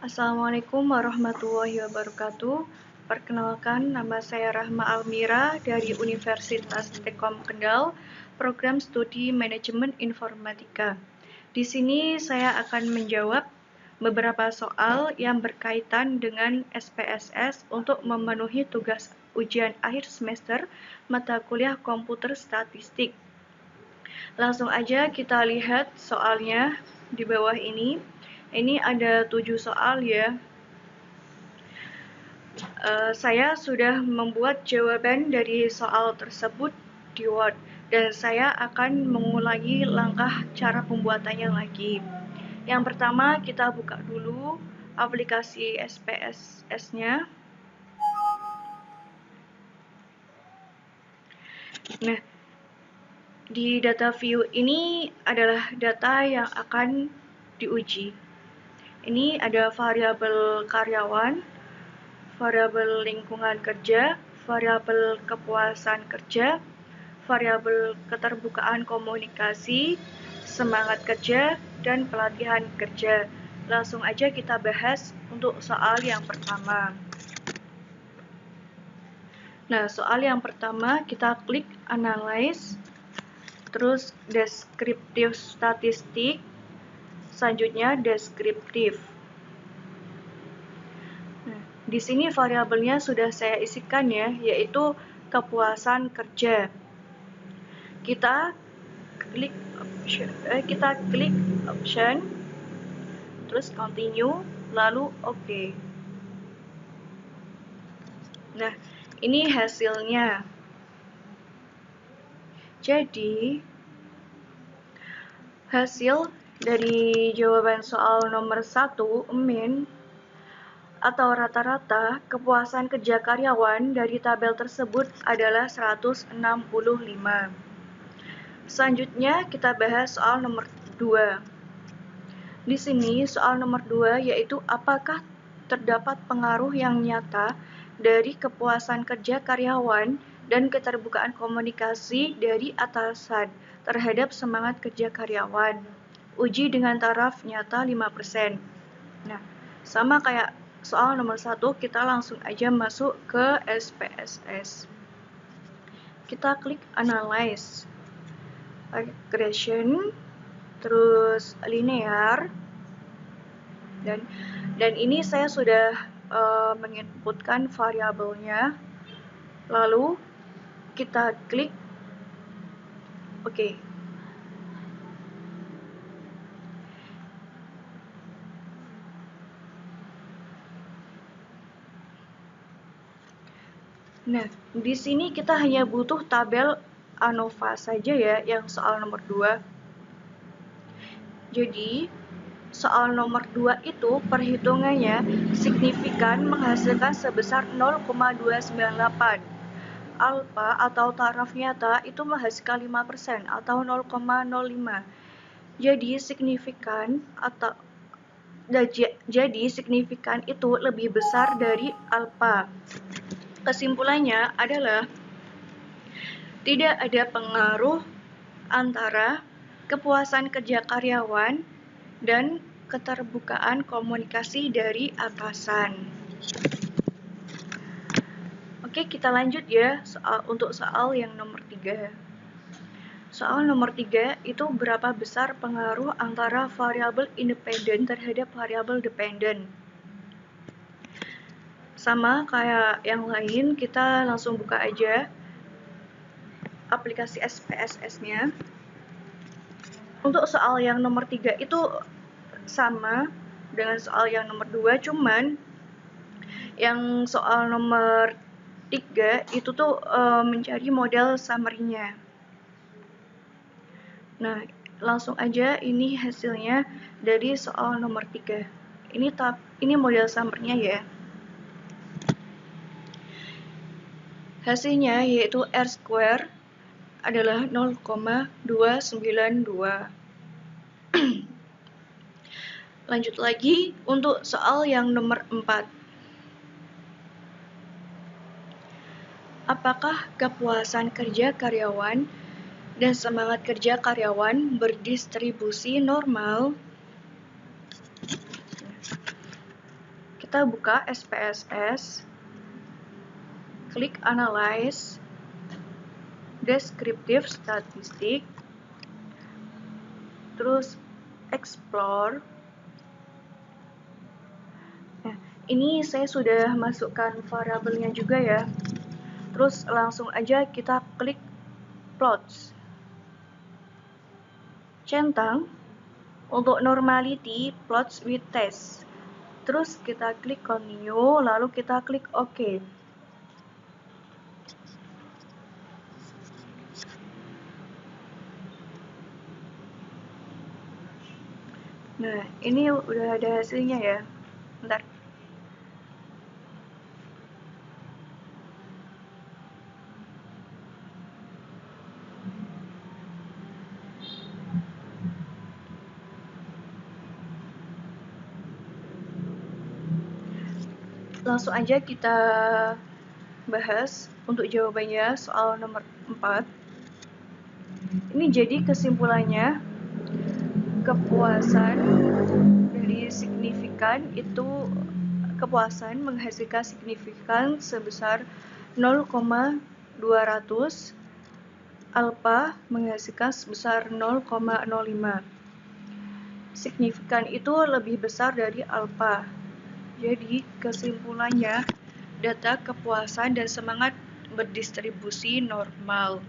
Assalamualaikum warahmatullahi wabarakatuh. Perkenalkan, nama saya Rahma Almira dari Universitas Telkom Kendal, Program Studi Manajemen Informatika. Di sini saya akan menjawab beberapa soal yang berkaitan dengan SPSS untuk memenuhi tugas ujian akhir semester mata kuliah komputer statistik. Langsung aja kita lihat soalnya di bawah ini. Ini ada 7 soal ya. Saya sudah membuat jawaban dari soal tersebut di Word dan saya akan mengulangi langkah cara pembuatannya lagi. Yang pertama kita buka dulu aplikasi SPSS-nya. Nah, di data view ini adalah data yang akan diuji. Ini ada variabel karyawan, variabel lingkungan kerja, variabel kepuasan kerja, variabel keterbukaan komunikasi, semangat kerja, dan pelatihan kerja. Langsung aja kita bahas untuk soal yang pertama. Nah, soal yang pertama kita klik Analyze, terus Deskriptif Statistik, selanjutnya Deskriptif. Di sini variabelnya sudah saya isikan ya, yaitu kepuasan kerja. Kita klik option, terus continue, lalu OK. Nah, ini hasilnya. Jadi, hasil dari jawaban soal nomor 1, min, atau rata-rata kepuasan kerja karyawan dari tabel tersebut adalah 165. Selanjutnya kita bahas soal nomor 2. Di sini soal nomor 2 yaitu apakah terdapat pengaruh yang nyata dari kepuasan kerja karyawan dan keterbukaan komunikasi dari atasan terhadap semangat kerja karyawan. Uji dengan taraf nyata 5%. Nah, sama kayak soal nomor 1, kita langsung aja masuk ke SPSS. Kita klik Analyze, Regression, terus Linear, dan ini saya sudah menginputkan variabelnya. Lalu kita klik OK. Nah, di sini kita hanya butuh tabel ANOVA saja ya, yang soal nomor 2. Jadi, soal nomor 2 itu perhitungannya signifikan menghasilkan sebesar 0,298. Alpha atau taraf nyata itu menghasilkan 5% atau 0,05. Jadi signifikan itu lebih besar dari alpha. Kesimpulannya adalah tidak ada pengaruh antara kepuasan kerja karyawan dan keterbukaan komunikasi dari atasan. Oke, kita lanjut ya untuk soal yang nomor 3. Soal nomor 3 itu berapa besar pengaruh antara variabel independen terhadap variabel dependen. Sama kayak yang lain, kita langsung buka aja aplikasi SPSS-nya. Untuk soal yang nomor 3 itu sama dengan soal yang nomor 2, cuman yang soal nomor 3 itu tuh mencari model summary-nya. Nah, langsung aja ini hasilnya dari soal nomor 3. Ini model summary-nya ya. Hasilnya yaitu R² adalah 0,292. Lanjut lagi untuk soal yang nomor 4. Apakah kepuasan kerja karyawan dan semangat kerja karyawan berdistribusi normal? kita buka SPSS, klik Analyze, Descriptive Statistic, terus Explore. Nah, ini saya sudah masukkan variabelnya juga ya. Terus langsung aja kita klik Plots. Centang untuk normality plots with test. Terus kita klik Continue, lalu kita klik OK. Nah, ini udah ada hasilnya ya. Bentar. Langsung aja kita bahas untuk jawabannya soal nomor 4. Ini jadi kesimpulannya, kepuasan dari signifikan itu menghasilkan signifikan sebesar 0,200, alfa menghasilkan sebesar 0,05. Signifikan itu lebih besar dari alfa. Jadi kesimpulannya, data kepuasan dan semangat berdistribusi normal.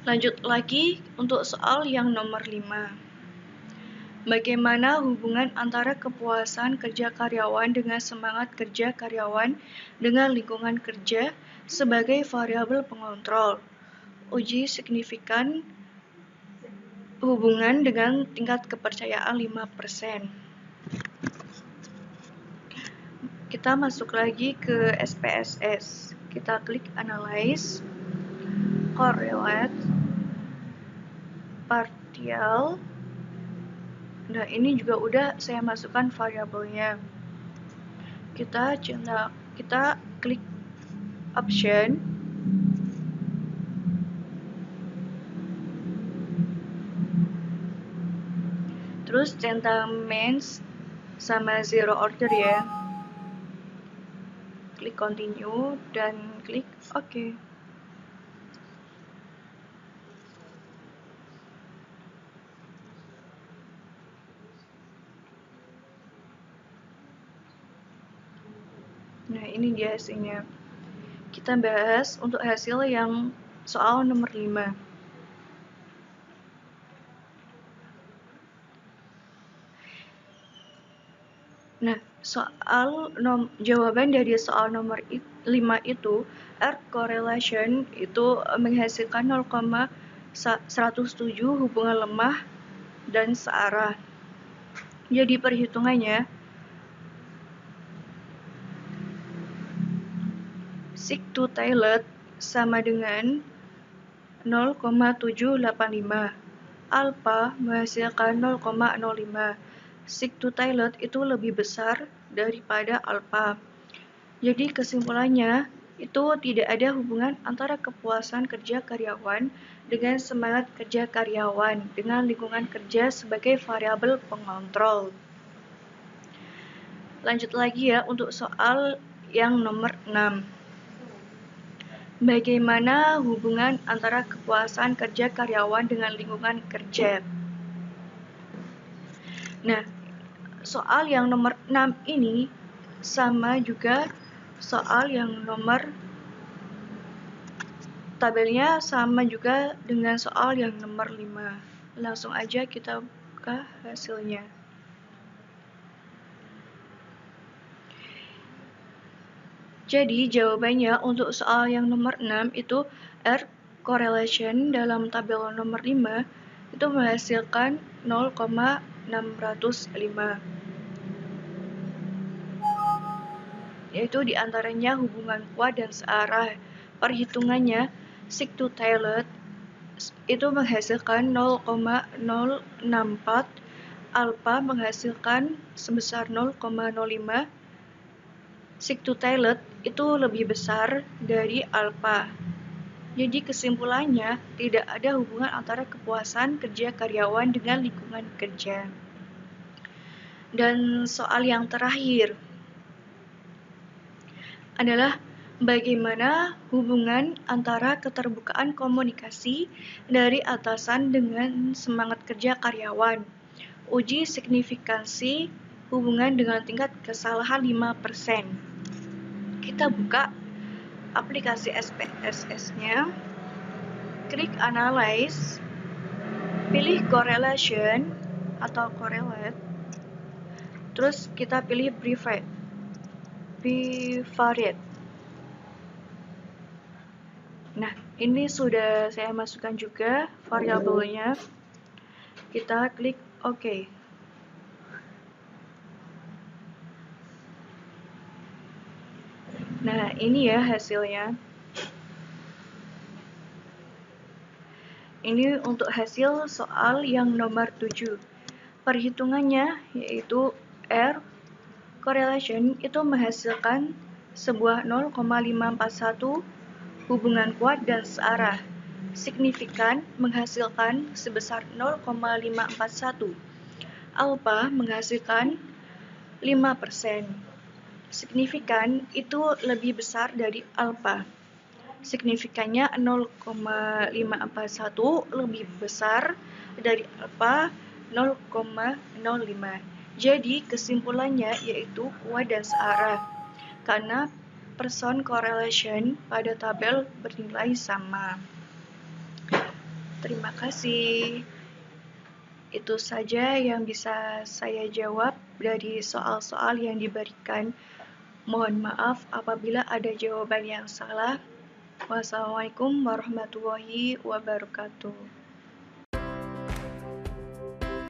Lanjut lagi untuk soal yang nomor 5. Bagaimana hubungan antara kepuasan kerja karyawan dengan semangat kerja karyawan dengan lingkungan kerja sebagai variabel pengontrol? Uji signifikan hubungan dengan tingkat kepercayaan 5%. Kita masuk lagi ke SPSS. Kita klik Analyze, Correlate, Partial. Nah, ini juga udah saya masukkan variabelnya. Kita klik Option. Terus centang means sama zero order ya. Klik Continue dan klik OK. Nah, ini dia hasilnya. Kita bahas untuk hasil yang soal nomor 5. Nah, jawaban dari soal nomor 5 itu, R correlation itu menghasilkan 0,107 hubungan lemah dan searah. Jadi perhitungannya, Sig-to-Tailed sama dengan 0,785. Alpha menghasilkan 0,05. Sig-to-Tailed itu lebih besar daripada alpha. Jadi kesimpulannya, itu tidak ada hubungan antara kepuasan kerja karyawan dengan semangat kerja karyawan dengan lingkungan kerja sebagai variabel pengontrol. Lanjut lagi ya untuk soal yang nomor 6. Bagaimana hubungan antara kepuasan kerja karyawan dengan lingkungan kerja? Nah, soal yang nomor 6 ini sama juga soal yang nomor, tabelnya sama juga dengan soal yang nomor 5. Langsung aja kita buka hasilnya. Jadi jawabannya untuk soal yang nomor 6 itu R correlation dalam tabel nomor 5 itu menghasilkan 0,605. Yaitu diantaranya hubungan kuat dan searah. Perhitungannya, Sig-to-Tailed itu menghasilkan 0,064, alpha menghasilkan sebesar 0,05, Sig-to-Tailed itu lebih besar dari alpha. Jadi kesimpulannya, tidak ada hubungan antara kepuasan kerja karyawan dengan lingkungan kerja. Dan soal yang terakhir adalah bagaimana hubungan antara keterbukaan komunikasi dari atasan dengan semangat kerja karyawan. Uji signifikansi hubungan dengan tingkat kesalahan 5%. Kita buka aplikasi SPSS-nya, klik Analyze, pilih Correlation atau Correlate, terus kita pilih Bivariate. Nah, ini sudah saya masukkan juga variabelnya. Kita klik OK. Nah, ini ya hasilnya. Ini untuk hasil soal yang nomor 7. Perhitungannya yaitu R correlation itu menghasilkan sebuah 0,541 hubungan kuat dan searah. Signifikan menghasilkan sebesar 0,541. Alpha menghasilkan 5%. Signifikan itu lebih besar dari alpha. Signifikannya 0,541 lebih besar dari alpha 0,05. Jadi kesimpulannya yaitu kuat dan searah karena person correlation pada tabel bernilai sama. Terima kasih. Itu saja yang bisa saya jawab dari soal-soal yang diberikan. Mohon maaf apabila ada jawaban yang salah. Wassalamualaikum warahmatullahi wabarakatuh.